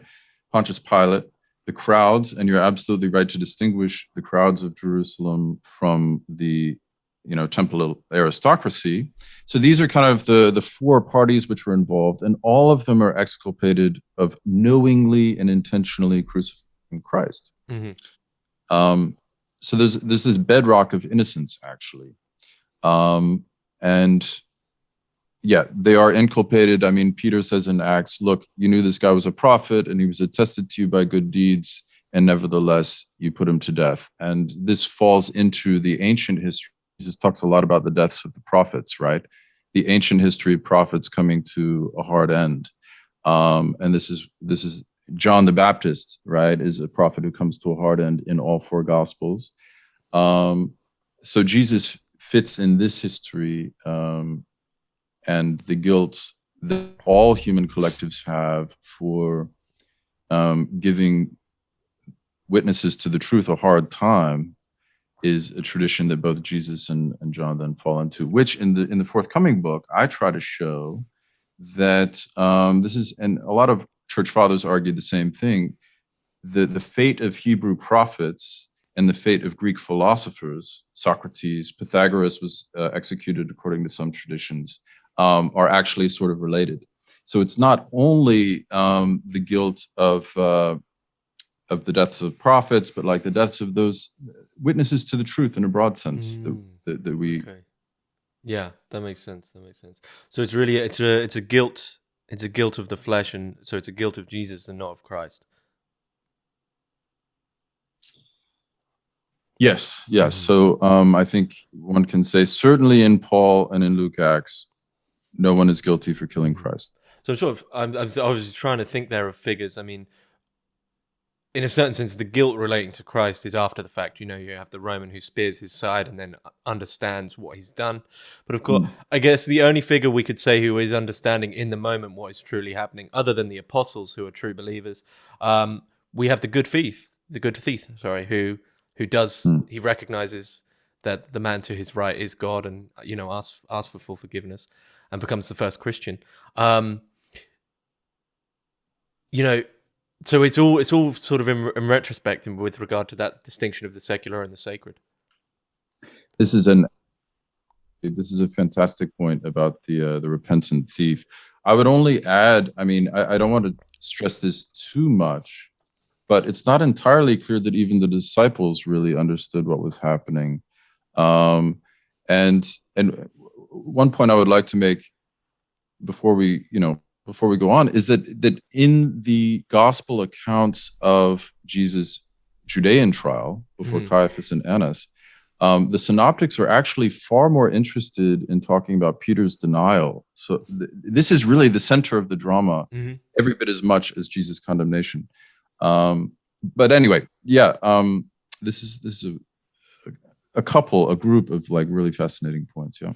S2: Pontius Pilate, the crowds, and you're absolutely right to distinguish the crowds of Jerusalem from the, temple aristocracy. So these are kind of the four parties which were involved, and all of them are exculpated of knowingly and intentionally crucifying Christ. Mm-hmm. So there's this bedrock of innocence, actually. And yeah, they are inculpated. I mean, Peter says in Acts, look, you knew this guy was a prophet and he was attested to you by good deeds, and nevertheless you put him to death. And this falls into the ancient history. Jesus talks a lot about the deaths of the prophets, right? The ancient history of prophets coming to a hard end. And this is John the Baptist, right, is a prophet who comes to a hard end in all four gospels. So Jesus fits in this history, and the guilt that all human collectives have for giving witnesses to the truth a hard time is a tradition that both Jesus and John then fall into, which in the forthcoming book, I try to show that this is, and a lot of church fathers argued the same thing, the fate of Hebrew prophets and the fate of Greek philosophers, Socrates, Pythagoras was executed according to some traditions, are actually sort of related. So it's not only the guilt of the deaths of prophets, but like the deaths of those witnesses to the truth in a broad sense that we.
S1: Okay. Yeah, that makes sense. That makes sense. So it's really it's a guilt. It's a guilt of the flesh, and so it's a guilt of Jesus and not of Christ.
S2: Yes, yes. So I think one can say certainly in Paul and in Luke Acts, no one is guilty for killing Christ.
S1: So I was trying to think there of figures. I mean, in a certain sense, the guilt relating to Christ is after the fact. You know, you have the Roman who spears his side and then understands what he's done. But of course, I guess the only figure we could say who is understanding in the moment what is truly happening, other than the apostles who are true believers, we have the good thief, who does, he recognizes that the man to his right is God, and asks for full forgiveness and becomes the first Christian. So it's all sort of in retrospect and with regard to that distinction of the secular and the sacred.
S2: This is a fantastic point about the repentant thief. I would only add, I mean, I don't want to stress this too much, but it's not entirely clear that even the disciples really understood what was happening. And one point I would like to make before we go on is that in the gospel accounts of Jesus' Judean trial before Caiaphas and Annas, the synoptics are actually far more interested in talking about Peter's denial. So this is really the center of the drama, every bit as much as Jesus' condemnation. But anyway, yeah, this is a group of like really fascinating points. Yeah.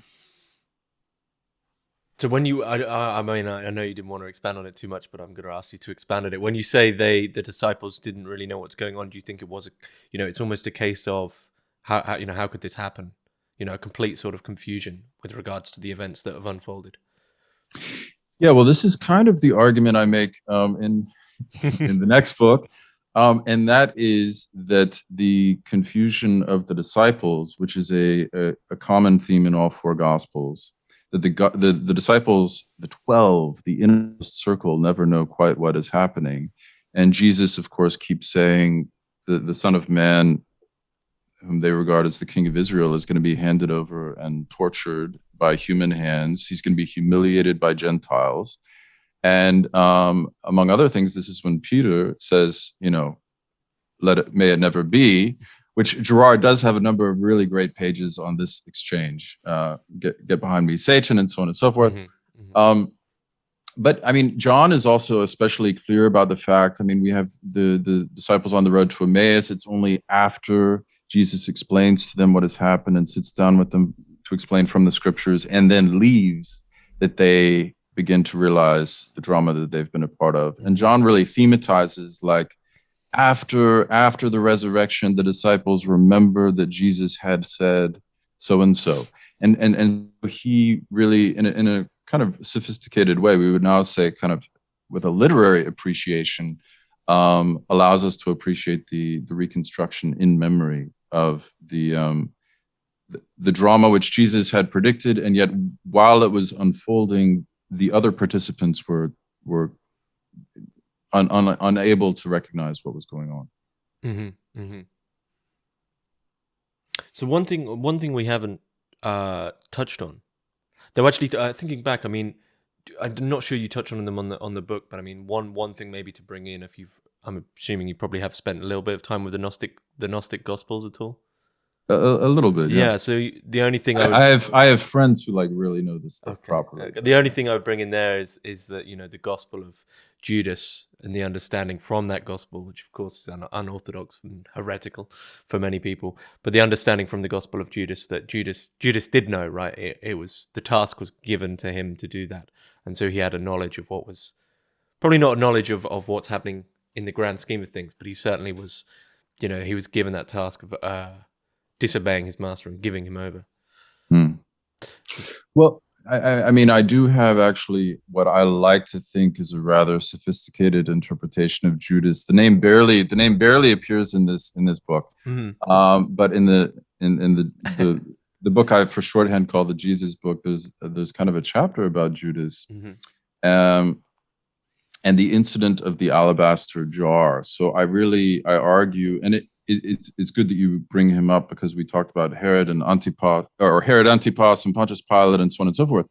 S1: So when I mean, I know you didn't want to expand on it too much, but I'm going to ask you to expand on it. When you say the disciples didn't really know what's going on, do you think it was it's almost a case of how could this happen? A complete sort of confusion with regards to the events that have unfolded.
S2: Yeah, well, this is kind of the argument I make in the next book, and that is that the confusion of the disciples, which is a common theme in all four Gospels, that the disciples, the 12, the innermost circle, never know quite what is happening, and Jesus, of course, keeps saying the Son of Man, whom they regard as the King of Israel, is going to be handed over and tortured by human hands. He's going to be humiliated by Gentiles. And among other things, this is when Peter says, may it never be, which Gerard does have a number of really great pages on this exchange. Get behind me, Satan, and so on and so forth. But I mean, John is also especially clear about the fact, I mean, we have the disciples on the road to Emmaus. It's only after Jesus explains to them what has happened and sits down with them to explain from the scriptures and then leaves that they begin to realize the drama that they've been a part of. And John really thematizes like after the resurrection, the disciples remember that Jesus had said so and so. And he really, in a kind of sophisticated way, we would now say kind of with a literary appreciation, allows us to appreciate the reconstruction in memory of the drama which Jesus had predicted, and yet while it was unfolding, the other participants were unable to recognize what was going on.
S1: So one thing we haven't touched on Though actually, thinking back, I mean, I'm not sure you touch on them on the book, but I mean, one thing maybe to bring in, if I'm assuming you probably have spent a little bit of time with the Gnostic Gospels at all.
S2: A little bit, yeah.
S1: Yeah. So the only thing
S2: I have friends who like really know this stuff properly.
S1: The only thing I would bring in there is that, you know, the Gospel of Judas and the understanding from that gospel, which of course is unorthodox and heretical for many people, but the understanding from the Gospel of Judas that Judas did know, right? It was, the task was given to him to do that, and so he had a knowledge of what was probably not a knowledge of what's happening in the grand scheme of things, but he certainly was, you know, he was given that task of disobeying his master and giving him over.
S2: Well, I mean, I do have actually what I like to think is a rather sophisticated interpretation of Judas. The name barely appears in this book, but in the book I for shorthand call the Jesus book, there's kind of a chapter about Judas, and the incident of the alabaster jar. So I argue, and it's good that you bring him up, because we talked about Herod Antipas and Pontius Pilate and so on and so forth.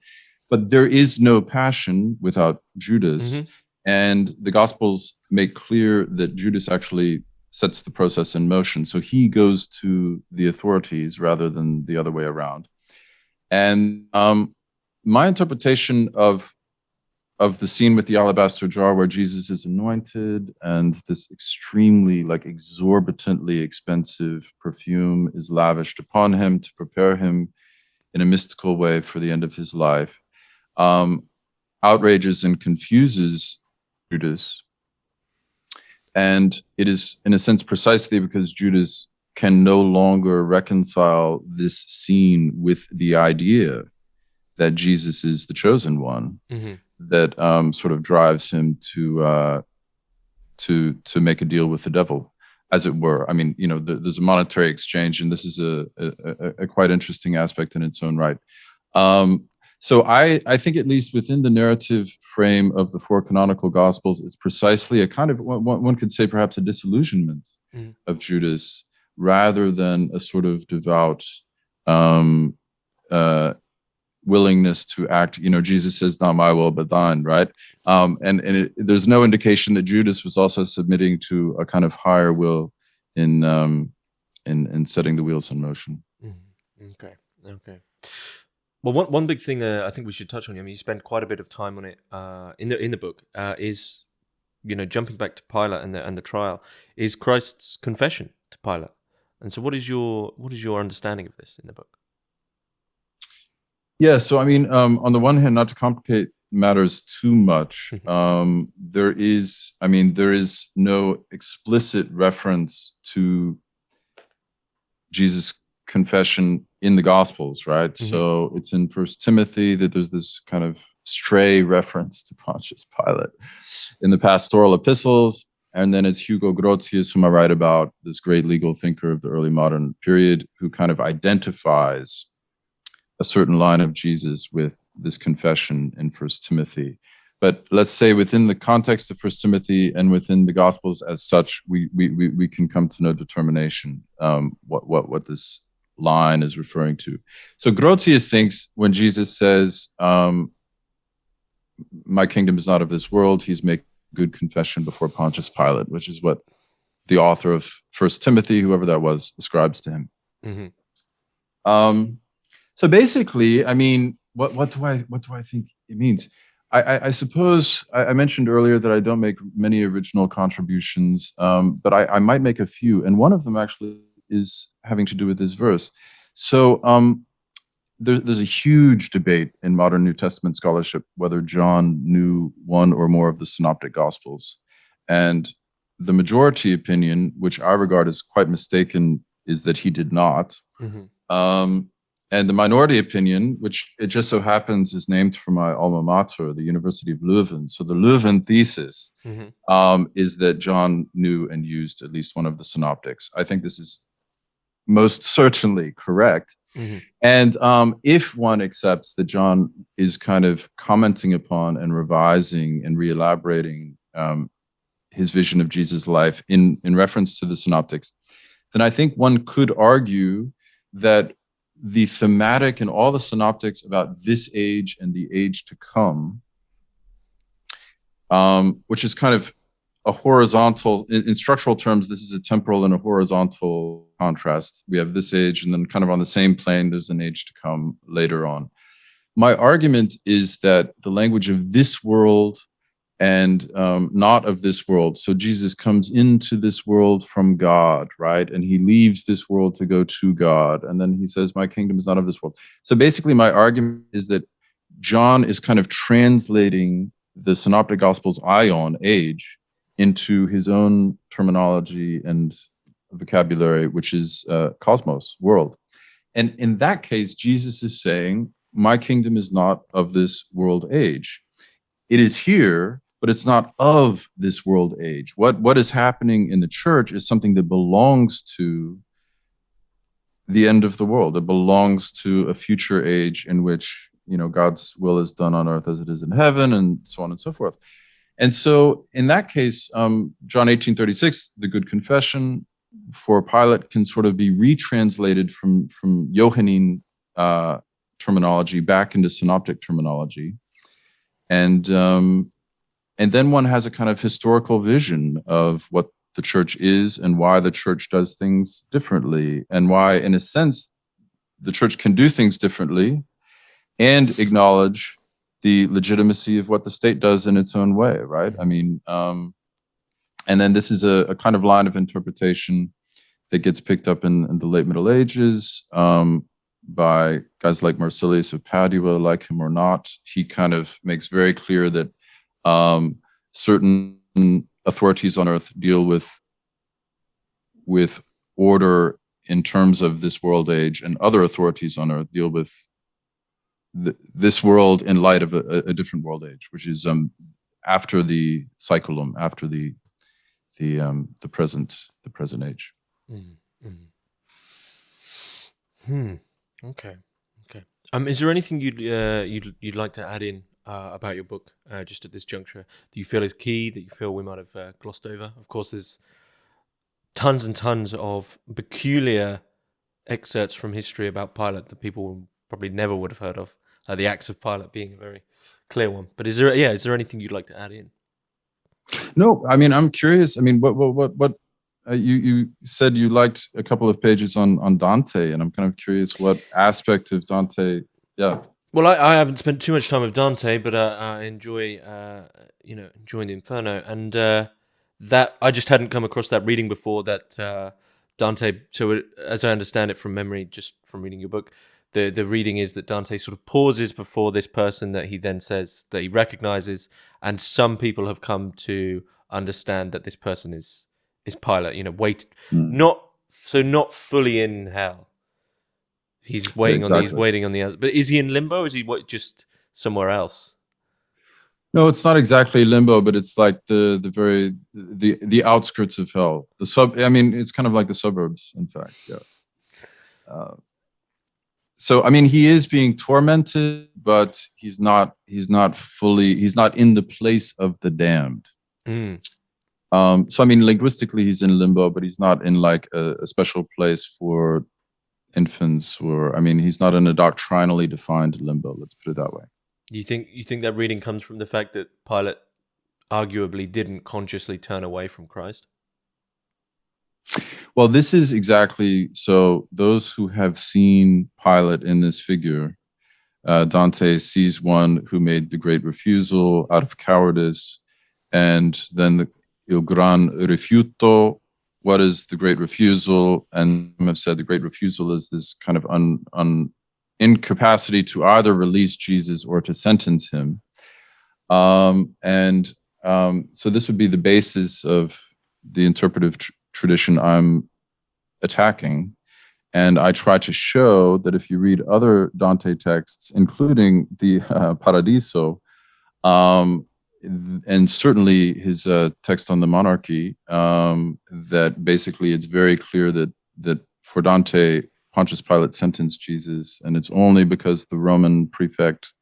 S2: But there is no passion without Judas. And the Gospels make clear that Judas actually sets the process in motion. So he goes to the authorities rather than the other way around. And my interpretation of the scene with the alabaster jar where Jesus is anointed and this extremely, like, exorbitantly expensive perfume is lavished upon him to prepare him in a mystical way for the end of his life, outrages and confuses Judas. And it is, in a sense, precisely because Judas can no longer reconcile this scene with the idea that Jesus is the chosen one, that sort of drives him to make a deal with the devil, as it were. I mean, you know, there's a monetary exchange, and this is a quite interesting aspect in its own right. So I think, at least within the narrative frame of the four canonical Gospels, it's precisely a kind of, one could say perhaps, a disillusionment of Judas, rather than a sort of devout willingness to act. You know, Jesus says, "Not my will, but thine," right? There's no indication that Judas was also submitting to a kind of higher will in setting the wheels in motion.
S1: Okay. Well, one big thing I think we should touch on. I mean, you spend quite a bit of time on it in the book. Is, you know, jumping back to Pilate and the trial, is Christ's confession to Pilate. And so, what is your understanding of this in the book?
S2: Yeah, so I mean, on the one hand, not to complicate matters too much, there is no explicit reference to Jesus' confession in the Gospels, right? So it's in First Timothy that there's this kind of stray reference to Pontius Pilate in the pastoral epistles. And then it's Hugo Grotius, whom I write about, this great legal thinker of the early modern period, who kind of identifies a certain line of Jesus with this confession in First Timothy. But let's say within the context of First Timothy and within the Gospels as such, we can come to no determination what this line is referring to. So Grotius thinks when Jesus says, "My kingdom is not of this world," he's making good confession before Pontius Pilate, which is what the author of First Timothy, whoever that was, ascribes to him. So basically, I mean, what do I think it means? I suppose I mentioned earlier that I don't make many original contributions, but I might make a few, and one of them actually is having to do with this verse. So there's a huge debate in modern New Testament scholarship whether John knew one or more of the synoptic Gospels, and the majority opinion, which I regard as quite mistaken, is that he did not. And the minority opinion, which it just so happens is named for my alma mater, the University of Leuven. So the Leuven thesis is that John knew and used at least one of the synoptics. I think this is most certainly correct. And if one accepts that John is kind of commenting upon and revising and re-elaborating his vision of Jesus' life in reference to the synoptics, then I think one could argue that the thematic in all the synoptics about this age and the age to come, which is kind of a horizontal, in structural terms, this is a temporal and a horizontal contrast. We have this age, and then kind of on the same plane, there's an age to come later on. My argument is that the language of this world and not of this world. So Jesus comes into this world from God, right? And he leaves this world to go to God. And then he says, my kingdom is not of this world. So basically, my argument is that John is kind of translating the Synoptic Gospels aion, age, into his own terminology and vocabulary, which is cosmos, world. And in that case, Jesus is saying, my kingdom is not of this world age. It is here, but it's not of this world age. What is happening in the church is something that belongs to the end of the world. It belongs to a future age in which, God's will is done on earth as it is in heaven, and so on and so forth. And so in that case, John 18:36, the Good Confession for Pilate can sort of be retranslated from Johannine terminology back into synoptic terminology. And then one has a kind of historical vision of what the church is and why the church does things differently, and why, in a sense, the church can do things differently and acknowledge the legitimacy of what the state does in its own way, right? I mean, and then this is a kind of line of interpretation that gets picked up in the late Middle Ages by guys like Marsilius of Padua, like him or not. He kind of makes very clear that certain authorities on earth deal with order in terms of this world age, and other authorities on earth deal with this world in light of a different world age, which is after the cyclum, after the present age.
S1: Okay. Is there anything you'd like to add in about your book, just at this juncture, that you feel is key, that you feel we might have glossed over? Of course, there's tons and tons of peculiar excerpts from history about Pilate that people probably never would have heard of. The Acts of Pilate being a very clear one. But is there anything you'd like to add in?
S2: No, I mean, I'm curious. I mean, what you said you liked a couple of pages on Dante, and I'm kind of curious what aspect of Dante. Yeah.
S1: Well, I haven't spent too much time with Dante, but I enjoy enjoying the Inferno, and that I just hadn't come across that reading before. That Dante. So as I understand it from memory, just from reading your book, the reading is that Dante sort of pauses before this person that he then says that he recognizes, and some people have come to understand that this person is Pilate. Not fully in hell. He's waiting on the other. But is he in limbo? Or is he just somewhere else?
S2: No, it's not exactly limbo, but it's like the outskirts of hell. It's kind of like the suburbs, in fact. Yeah. So, I mean, he is being tormented, but he's not in the place of the damned. So, I mean, linguistically, he's in limbo, but he's not in like a special place for infants, he's not in a doctrinally defined limbo. Let's put it that way.
S1: You think that reading comes from the fact that Pilate arguably didn't consciously turn away from Christ?
S2: Well, this is exactly so. Those who have seen Pilate in this figure, Dante sees one who made the great refusal out of cowardice, and then il gran rifiuto. What is the great refusal? And I've said the great refusal is this kind of incapacity to either release Jesus or to sentence him. So this would be the basis of the interpretive tradition I'm attacking. And I try to show that if you read other Dante texts, including the Paradiso, and certainly his text on the monarchy, that basically it's very clear that for Dante, Pontius Pilate sentenced Jesus, and it's only because the Roman prefect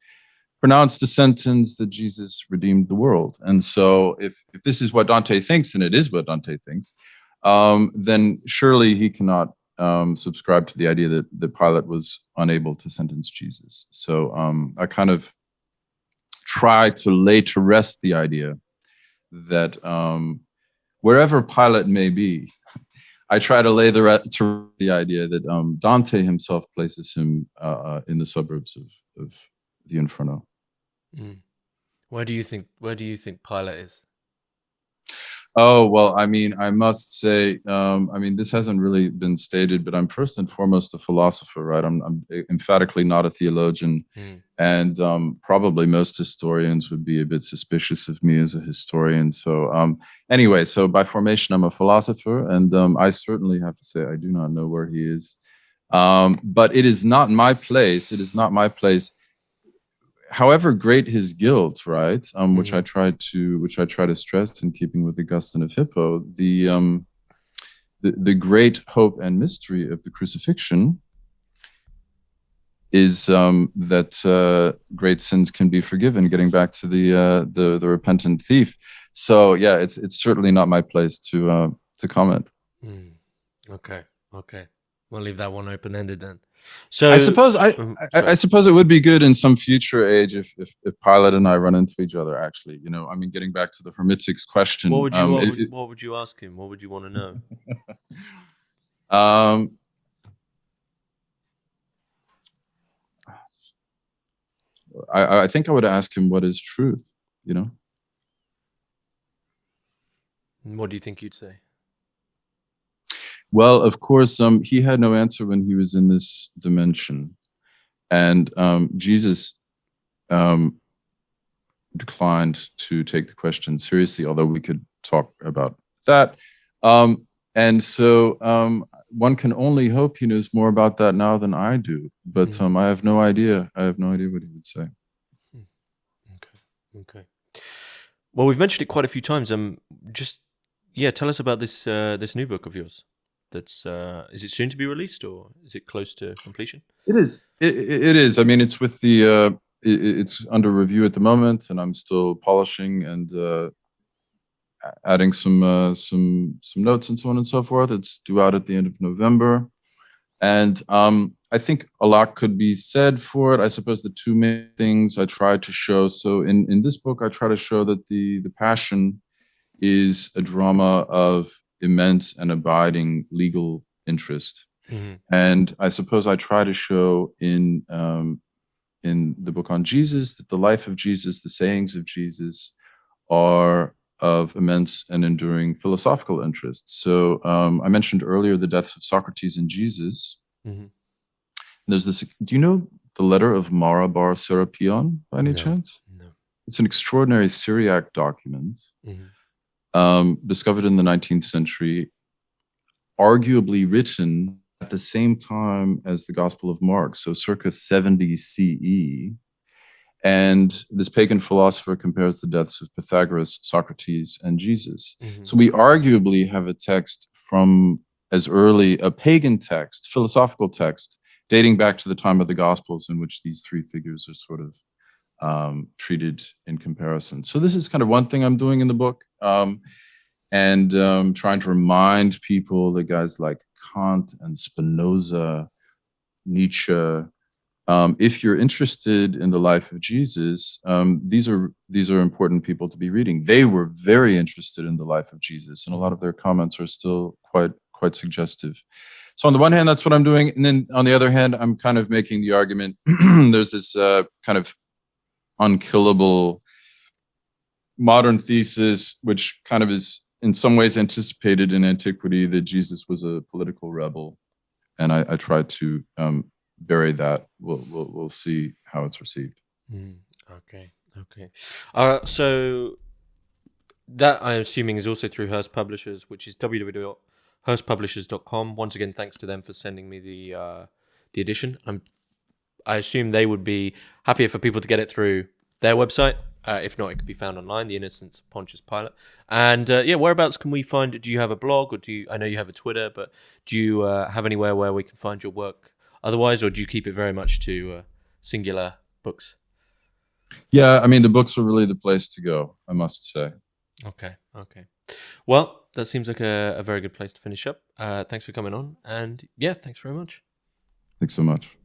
S2: pronounced a sentence that Jesus redeemed the world. And so if this is what Dante thinks, and it is what Dante thinks, then surely he cannot subscribe to the idea that Pilate was unable to sentence Jesus. So I kind of try to lay to rest the idea that wherever Pilate may be, I try to lay to the idea that Dante himself places him in the suburbs of the Inferno.
S1: Mm. Where do you think Pilate is?
S2: Oh, well, I mean, I must say, I mean, this hasn't really been stated, but I'm first and foremost a philosopher, right? I'm emphatically not a theologian. And probably most historians would be a bit suspicious of me as a historian. So anyway, so by formation, I'm a philosopher, and I certainly have to say I do not know where he is. But it is not my place. It is not my place. However great his guilt, right? Which I try to stress in keeping with Augustine of Hippo, the great hope and mystery of the crucifixion is that great sins can be forgiven. Getting back to the repentant thief. So yeah, it's certainly not my place to comment.
S1: Okay. We'll leave that one open ended then. So
S2: I suppose I suppose it would be good in some future age if Pilate and I run into each other. Actually, you know, I mean, getting back to the Hermitics question.
S1: What would you ask him? What would you want to know?
S2: I think I would ask him what is truth. You know.
S1: What do you think you'd say?
S2: Well, of course, he had no answer when he was in this dimension, and Jesus declined to take the question seriously, although we could talk about that. And so one can only hope he knows more about that now than I do, but I have no idea. I have no idea what he would say.
S1: Okay. Well, we've mentioned it quite a few times. Tell us about this new book of yours. That's is it soon to be released, or is it close to completion?
S2: It is. It is. I mean, it's with the it's under review at the moment, and I'm still polishing and adding some notes and so on and so forth. It's due out at the end of November, and I think a lot could be said for it. I suppose the two main things I try to show. So in this book, I try to show that the Passion is a drama of immense and abiding legal interest. And I suppose I try to show in the book on Jesus that the life of Jesus, the sayings of Jesus, are of immense and enduring philosophical interest. So I mentioned earlier the deaths of Socrates and Jesus. There's this. Do you know the letter of Mara bar Serapion by any chance?
S1: No.
S2: It's an extraordinary Syriac document. Discovered in the 19th century, arguably written at the same time as the Gospel of Mark, so circa 70 CE. And this pagan philosopher compares the deaths of Pythagoras, Socrates, and Jesus. So we arguably have a text from as early, a pagan text, philosophical text, dating back to the time of the Gospels, in which these three figures are sort of treated in comparison. So this is kind of one thing I'm doing in the book, and trying to remind people that guys like Kant and Spinoza, Nietzsche, if you're interested in the life of Jesus, these are important people to be reading. They were very interested in the life of Jesus, and a lot of their comments are still quite suggestive. So on the one hand, that's what I'm doing, and then on the other hand, I'm kind of making the argument. There's this kind of unkillable modern thesis, which kind of is in some ways anticipated in antiquity, that Jesus was a political rebel, and I try to bury that. We'll see how it's received.
S1: Okay. So that, I'm assuming, is also through Hearst Publishers, which is www.hearstpublishers.com. Once again, thanks to them for sending me the edition. I assume they would be happier for people to get it through their website. If not, it could be found online, The Innocence of Pontius Pilate. And whereabouts can we find it? Do you have a blog, or I know you have a Twitter, but do you have anywhere where we can find your work otherwise, or do you keep it very much to singular books?
S2: Yeah, I mean, the books are really the place to go, I must say.
S1: Okay. Well, that seems like a very good place to finish up. Thanks for coming on, and yeah, thanks very much.
S2: Thanks so much.